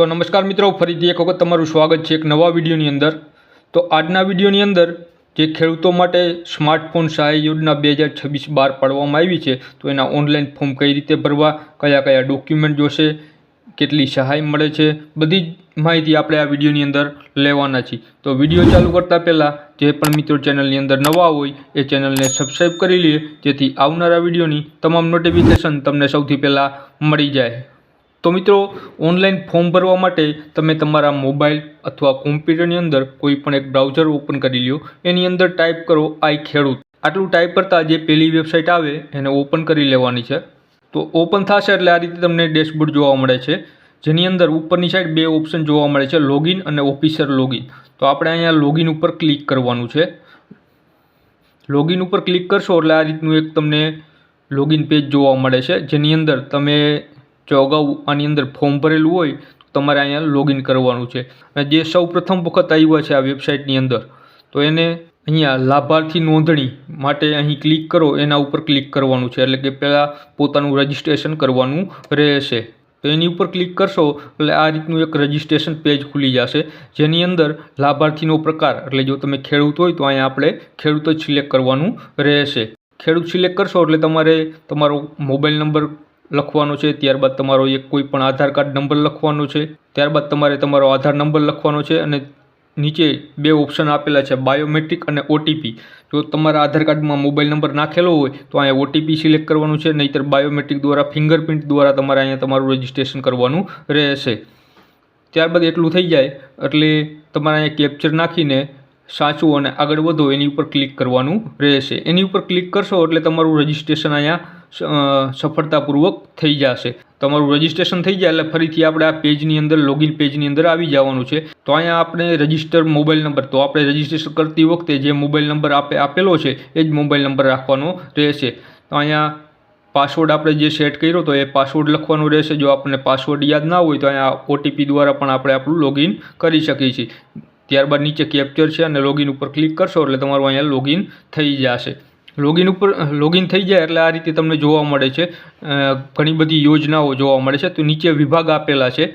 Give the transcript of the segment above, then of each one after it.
तो नमस्कार मित्रों, फरीथी एक वखत तमारुं स्वागत है एक नवा विडियोनी अंदर। तो आजना विडियोनी अंदर जे खेडूतो माटे स्मार्टफोन सहाय योजना 2026 बहार पाडवामां आवी छे, तो एना ऑनलाइन फॉर्म कई रीते भरवा, कया कया डॉक्यूमेंट जोशे, केटली सहाय मळे छे, बधी माहिती आपणे आ विडियोनी अंदर लेवाना छीए। तो विडियो चालू करता पहला जे पण मित्रों चेनलनी अंदर नवा होय ए चेनलने सब्सक्राइब करी लीए, जेथी आवनारा विडियोनी तमाम नोटिफिकेशन तमने सौथी पहला मळी जाय। तो मित्रों, ऑनलाइन फॉर्म भरवा माटे तमे तमारा मोबाइल अथवा कॉम्प्यूटरनी अंदर कोईपण एक ब्राउजर ओपन करी ल्यो। एनी अंदर टाइप करो आई खेडूत। आटलू टाइप करता जे पहली वेबसाइट आवे एने ओपन करी लेवानी छे। तो ओपन थशे एटले आ रीते तमने डेशबोर्ड जोवा मळे छे, जेनी अंदर उपरनी साइड बे ऑप्शन जोवा मळे छे, लॉगिन अने ऑफिसर लॉगिन। तो आपणे अहींया लॉगिन उपर क्लिक करवानुं छे। लॉगिन उपर क्लिक करशो एटले आ रीतनुं एक तमने लॉगिन पेज जोवा मळे छे, जेनी अंदर तमे जो अगाऊ आनी अंदर फॉर्म भरेलू होय तो तमारे अहींया लॉगिन करवानुं छे। अने जे सौ प्रथम वखत आव्या छे आ वेबसाइटनी अंदर, तो एने अहींया लाभार्थी नोंधणी माटे अहीं क्लिक करो एना उपर क्लिक करवानुं छे, एटले के पहेला पोतानुं रजिस्ट्रेशन करवानुं रहेशे। तो एनी उपर क्लिक करशो एटले आ रीतनुं एक रजिस्ट्रेशन पेज खुली जशे, जेनी अंदर लाभार्थीनो प्रकार एटले जो तमे खेडूत होय तो अहींया आपणे खेडूत ज सिलेक्ट करवानुं रहेशे। खेडूत सिलेक्ट करशो एटले तमारे तमारो मोबाइल नंबर लखवानो छे, त्यारबाद तमारो एक कोईपण आधार कार्ड नंबर लखवानो छे, त्यारबाद तमारे तमारो आधार नंबर लखवानो छे अने नीचे बे ऑप्शन आपेला छे बायोमेट्रिक अने ओटीपी। जो तमारा आधार कार्ड में मोबाइल नंबर नाखेलो होय तो अहींया ओटीपी सिलेक्ट करवानुं छे, नहींतर बायोमेट्रिक द्वारा फिंगरप्रिंट द्वारा तमारे अहींया तमारुं रजिस्ट्रेशन करवानुं रहेशे। त्यारबाद एटલું થઈ જાય એટલે તમારે અહીંયા કેપ્ચર નાખીને સાચું અને આગળ વધો એની ઉપર ક્લિક કરવાનું રહેશે। એની ઉપર ક્લિક કરશો એટલે તમારું રજિસ્ટ્રેશન અહીંયા સફળતાપૂર્વક થઈ જશે। તમારું રજિસ્ટ્રેશન થઈ જાય એટલે ફરીથી આપણે આ પેજની અંદર લોગિન પેજની અંદર આવી જવાનું છે। તો અહીંયા આપણે રજિસ્ટર મોબાઈલ નંબર, તો આપણે રજિસ્ટ્રેશન કરતી વખતે જે મોબાઈલ નંબર આપેલો છે એ જ મોબાઈલ નંબર રાખવાનો રહેશે। તો અહીંયા પાસવર્ડ આપણે જે સેટ કર્યો તો એ પાસવર્ડ લખવાનો રહેશે। જો આપણને પાસવર્ડ યાદ ના હોય તો અહીંયા ઓટીપી દ્વારા પણ આપણે આપણું લોગિન કરી શકીએ છીએ। ત્યારબાદ નીચે કેપ્ચર છે અને લોગિન ઉપર ક્લિક કરશો એટલે તમારું અહીંયા લોગિન થઈ જશે। લોગિન થઈ જાય એટલે આ રીતે તમને જોવા મળે છે ઘણી બધી યોજનાઓ જોવા મળે છે। તો નીચે વિભાગ આપેલા છે,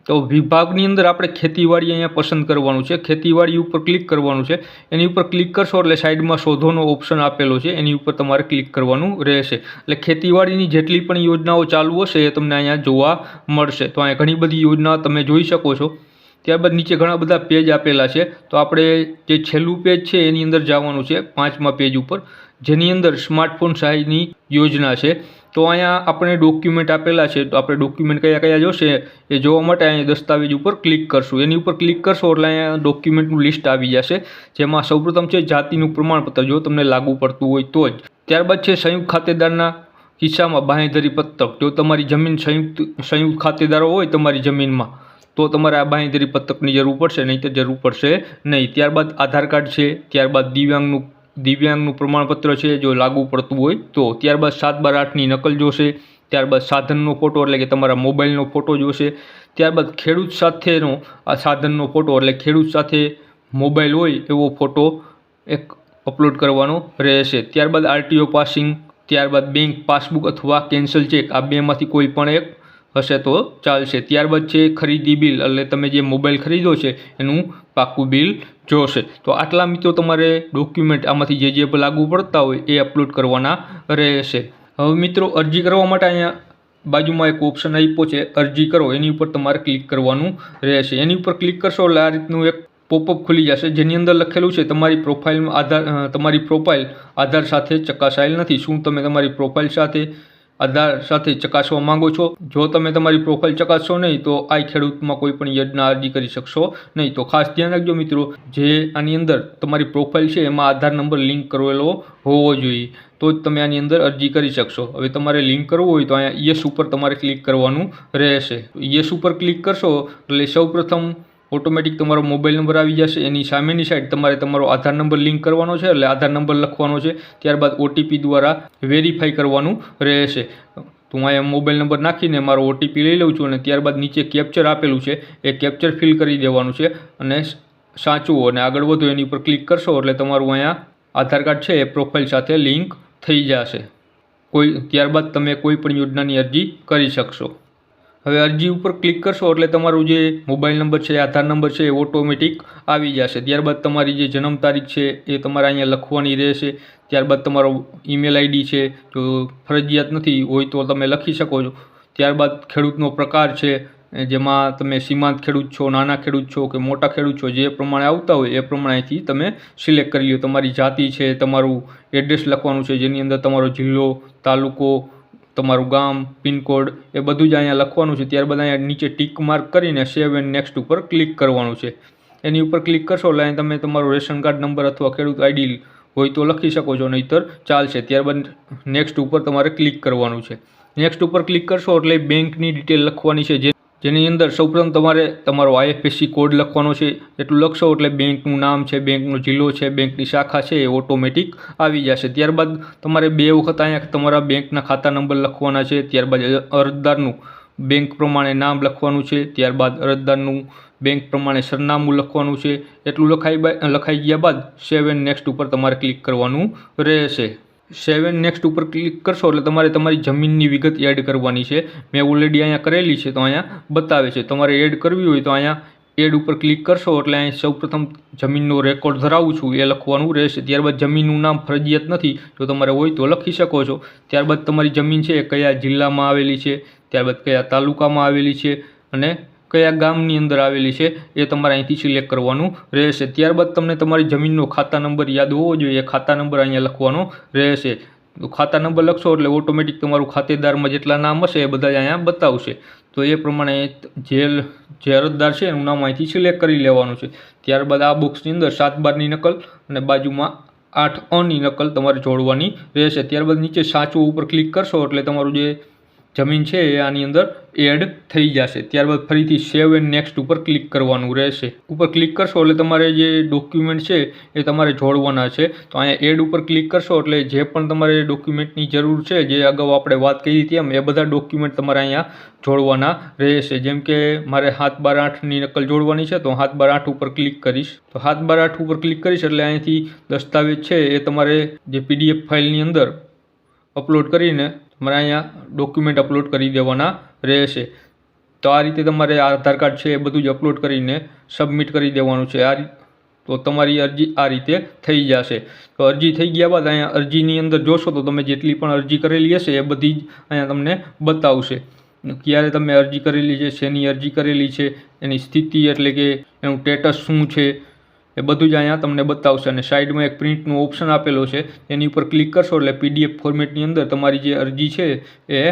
તો વિભાગની અંદર આપણે ખેતીવાડી અહીંયા પસંદ કરવાનું છે। ખેતીવાડી ઉપર ક્લિક કરવાનું છે। એની ઉપર ક્લિક કરશો એટલે સાઈડમાં શોધોનો ઓપ્શન આપેલો છે, એની ઉપર તમારે ક્લિક કરવાનું રહેશે। એટલે ખેતીવાડીની જેટલી પણ યોજનાઓ ચાલુ હશે એ તમને અહીંયા જોવા મળશે। તો અહીંયા ઘણી બધી યોજના તમે જોઈ શકો છો। ત્યારબાદ નીચે ઘણા બધા પેજ આપેલા છે, તો આપણે જે છેલ્લું પેજ છે એની અંદર જવાનું છે 5મા પેજ ઉપર, જેની અંદર સ્માર્ટફોન સહાયની યોजना છે। તો અહીંયા આપણે ડોક્યુમેન્ટ આપેલા છે, તો આપણે ડોક્યુમેન્ટ કયા કયા જોશે એ જોવા માટે અહીંયા દસ્તાવેજ ઉપર ક્લિક કરશું। એની ઉપર ક્લિક કરશો એટલે અહીંયા ડોક્યુમેન્ટનું લિસ્ટ આવી જશે, જેમાં સૌપ્રથમ છે જાતિનું પ્રમાણપત્ર, જો તમને લાગુ પડતું હોય તો જ। ત્યારબાદ છે સંયુક્ત ખાતેદારના કિસ્સામાં બાંહેધરી પત્રક, જો તમારી જમીન સંયુક્ત ખાતેદારો હોય તમારી જમીનમાં તો તમારે આ બાંહેધરી પત્રકની જરૂર પડશે, નહીં તો જરૂર પડશે નહીં। ત્યારબાદ આધાર કાર્ડ છે, ત્યારબાદ દિવ્યાંગનું પ્રમાણપત્ર છે જો લાગુ પડતું હોય તો, ત્યારબાદ 7/8ની નકલ જોશે, ત્યારબાદ સાધનનો ફોટો એટલે કે તમારા મોબાઈલનો ફોટો જોશે, ત્યારબાદ ખેડૂત સાથેનો આ સાધનનો ફોટો એટલે ખેડૂત સાથે મોબાઈલ હોય એવો ફોટો એક અપલોડ કરવાનો રહેશે। ત્યારબાદ આરટીઓ પાસિંગ, ત્યારબાદ બેંક પાસબુક અથવા કેન્સલ ચેક, આ બેમાંથી કોઈ પણ એક હશે તો ચાલશે। ત્યારબાદ છે ખરીદી બિલ, એટલે તમે જે મોબાઈલ ખરીદો છે એનું પાક્કું બિલ જોશે। તો આટલા મિત્રો તમારે ડોક્યુમેન્ટ આમાંથી જે લાગુ પડતા હોય એ અપલોડ કરવાના રહેશે। હવે મિત્રો અરજી કરવા માટે અહીંયા બાજુમાં એક ઓપ્શન આપ્યો છે અરજી કરો, એની ઉપર તમારે ક્લિક કરવાનું રહેશે। એની ઉપર ક્લિક કરશો એટલે આ રીતનું એક પોપઅપ ખુલી જશે, જેની અંદર લખેલું છે તમારી પ્રોફાઇલ આધાર સાથે ચકાસાયેલ નથી। શું તમે તમારી પ્રોફાઇલ સાથે આધાર સાથે ચકાસવા માંગો છો? જો તમે તમારી પ્રોફાઇલ ચકાસશો નહીં તો આ ખેડૂતમાં કોઈ પણ યોજના અરજી કરી શકશો નહીં। તો ખાસ ધ્યાન રાખજો મિત્રો, જે આની અંદર તમારી પ્રોફાઇલ છે એમાં આધાર નંબર લિંક કરેલો હોવો જોઈએ, તો જ તમે આની અંદર અરજી કરી શકશો। હવે તમારે લિંક કરવું હોય તો અહીંયા યસ ઉપર તમારે ક્લિક કરવાનું રહેશે। યસ ઉપર ક્લિક કરશો એટલે સૌપ્રથમ ઓટોમેટિક તમારો મોબાઈલ નંબર આવી જશે, એની સામેની સાઈડ તમારે તમારો આધાર નંબર લિંક કરવાનો છે એટલે આધાર નંબર લખવાનો છે, ત્યારબાદ ઓટીપી દ્વારા વેરીફાઈ કરવાનું રહેશે। તો હું અહીંયા મોબાઈલ નંબર નાખીને મારો ઓટીપી લઈ લઉં છું અને ત્યારબાદ નીચે કેપ્ચર આપેલું છે એ કેપ્ચર ફિલ કરી દેવાનું છે અને સાચું અને આગળ વધો એની ઉપર ક્લિક કરશો એટલે તમારું અહીંયા આધાર કાર્ડ છે એ પ્રોફાઇલ સાથે લિંક થઈ જશે। ત્યારબાદ તમે કોઈ પણ યોજનાની અરજી કરી શકશો। હવે અરજી ઉપર ક્લિક કરશો એટલે તમારું જે મોબાઈલ નંબર છે, આધાર નંબર છે એ ઓટોમેટિક આવી જશે. ત્યારબાદ તમારી જે જન્મ તારીખ છે એ તમારે અહીંયા લખવાની રહેશે. ત્યારબાદ તમારો ઈમેલ આઈડી છે, જો ફરજિયાત નથી હોય તો તમે લખી શકો છો. ત્યારબાદ ખેડૂતનો પ્રકાર છે, જેમાં તમે સીમાંત ખેડૂત છો, નાના ખેડૂત છો કે મોટા ખેડૂત છો, જે પ્રમાણે આવતા હોય એ પ્રમાણેથી તમે સિલેક્ટ કરી લો. તમારી જાતિ છે, તમારું એડ્રેસ લખવાનું છે, જેની અંદર તમારો જિલ્લો, તાલુકો, તમારું ગામ, પિનકોડ એ બધું જ અહીંયા લખવાનું છે. ત્યારબાદ અહીંયા નીચે ટીક માર્ક કરીને સેવ એન્ડ નેક્સ્ટ ઉપર ક્લિક કરવાનું છે. એની ઉપર ક્લિક કરશો એટલે અહીં તમે તમારો રેશન કાર્ડ નંબર અથવા ખેડૂત આઈડી હોય તો લખી શકો છો, નહીંતર ચાલશે. ત્યારબાદ નેક્સ્ટ ઉપર તમારે ક્લિક કરવાનું છે. નેક્સ્ટ ઉપર ક્લિક કરશો એટલે બેંકની ડિટેલ લખવાની છે, જેની અંદર સૌપ્રથમ તમારે તમારો IFSC કોડ લખવાનો છે. એટલું લખશો એટલે બેંકનું નામ છે, બેંકનો જિલ્લો છે, બેંકની શાખા છે એ ઓટોમેટિક આવી જશે. ત્યારબાદ તમારે 2 વખત અહીંયા તમારા બેંકના ખાતા નંબર લખવાના છે. ત્યારબાદ અરજદારનું બેંક પ્રમાણે નામ લખવાનું છે. ત્યારબાદ અરજદારનું બેંક પ્રમાણે સરનામું લખવાનું છે. એટલું લખાઈ ગયા બાદ સેવ એન્ડ નેક્સ્ટ ઉપર તમારે ક્લિક કરવાનું રહેશે. સેવ એન્ડ નેક્સ્ટ ઉપર ક્લિક કરશો એટલે તમારે તમારી જમીનની વિગત એડ કરવાની છે. મેં ઓલરેડી અહીંયા કરેલી છે તો અહીંયા બતાવે છે. તમારે એડ કરવી હોય તો અહીંયા એડ ઉપર ક્લિક કરશો એટલે અહીં સૌપ્રથમ જમીનનો રેકોર્ડ ધરાવું છું એ લખવાનું રહેશે. ત્યારબાદ જમીનનું નામ ફરજિયાત નથી, જો તમારે હોય તો લખી શકો છો. ત્યારબાદ તમારી જમીન છે એ કયા જિલ્લામાં આવેલી છે, ત્યારબાદ કયા તાલુકામાં આવેલી છે અને કયા ગામની અંદર આવેલી છે એ તમારે અહીંથી સિલેક્ટ કરવાનું રહેશે. ત્યારબાદ તમને તમારી જમીનનો ખાતા નંબર યાદ હોવો જોઈએ, એ ખાતા નંબર અહીંયા લખવાનો રહેશે. તો ખાતા નંબર લખશો એટલે ઓટોમેટિક તમારું ખાતેદારમાં જેટલા નામ હશે એ બધા અહીંયા બતાવશે. તો એ પ્રમાણે જે અરજદાર છે એનું નામ અહીંથી સિલેક્ટ કરી લેવાનું છે. ત્યારબાદ આ બોક્સની અંદર 7/12ની નકલ અને બાજુમાં 8A ની નકલ તમારે જોડવાની રહેશે. ત્યારબાદ નીચે સાચું ઉપર ક્લિક કરશો એટલે તમારું જે જમીન છે એ આની અંદર એડ થઈ જશે. ત્યારબાદ ફરીથી સેવ એન્ડ નેક્સ્ટ ઉપર ક્લિક કરવાનું રહેશે. ઉપર ક્લિક કરશો એટલે તમારે જે ડોક્યુમેન્ટ છે એ તમારે જોડવાના છે. તો અહીંયા એડ ઉપર ક્લિક કરશો એટલે જે પણ તમારે ડોક્યુમેન્ટની જરૂર છે, જે અગાઉ આપણે વાત કરી હતી એમ, એ બધા ડોક્યુમેન્ટ તમારે અહીંયા જોડવાના રહેશે. જેમ કે મારે 7/12/8ની નકલ જોડવાની છે તો 7/12/8 ઉપર ક્લિક કરીશ. તો 7/12/8 ઉપર ક્લિક કરીશ એટલે અહીંથી દસ્તાવેજ છે એ તમારે જે PDF ફાઇલની અંદર અપલોડ કરીને તમારે અહીંયા ડોક્યુમેન્ટ અપલોડ કરી દેવાના રહેશે. તો આ રીતે તમારે આધાર કાર્ડ છે એ બધું જ અપલોડ કરીને સબમિટ કરી દેવાનું છે. તો તમારી અરજી આ રીતે થઈ જશે. તો અરજી થઈ ગયા બાદ અહીંયા અરજીની અંદર જોશો તો તમે જેટલી પણ અરજી કરેલી હશે એ બધી જ અહીંયા તમને બતાવશે. ક્યારે તમે અરજી કરેલી છે, શેની અરજી કરેલી છે, એની સ્થિતિ એટલે કે એનું સ્ટેટસ શું છે એ બધું જ અહીંયા તમને બતાવશે. અને સાઈડમાં એક પ્રિન્ટનો ઓપ્શન આપેલો છે, એની ઉપર ક્લિક કરશો એટલે PDF ફોર્મેટની અંદર તમારી જે અરજી છે એ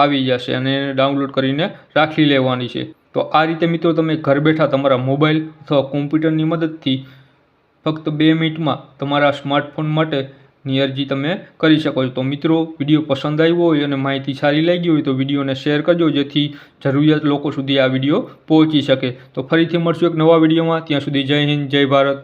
આવી જશે અને એને ડાઉનલોડ કરીને રાખી લેવાની છે. તો આ રીતે મિત્રો તમે ઘર બેઠા તમારા મોબાઈલ અથવા કોમ્પ્યુટરની મદદથી ફક્ત 2 મિનિટમાં તમારા સ્માર્ટફોન માટેની અરજી તમે કરી શકો છો. તો મિત્રો વિડીયો પસંદ આવ્યો હોય અને માહિતી સારી લાગી હોય તો વિડીયોને શેર કરજો, જેથી જરૂરિયાત લોકો સુધી આ વિડીયો પહોંચી શકે. તો ફરીથી મળશું એક નવા વિડીયોમાં. ત્યાં સુધી જય હિન્દ, જય ભારત.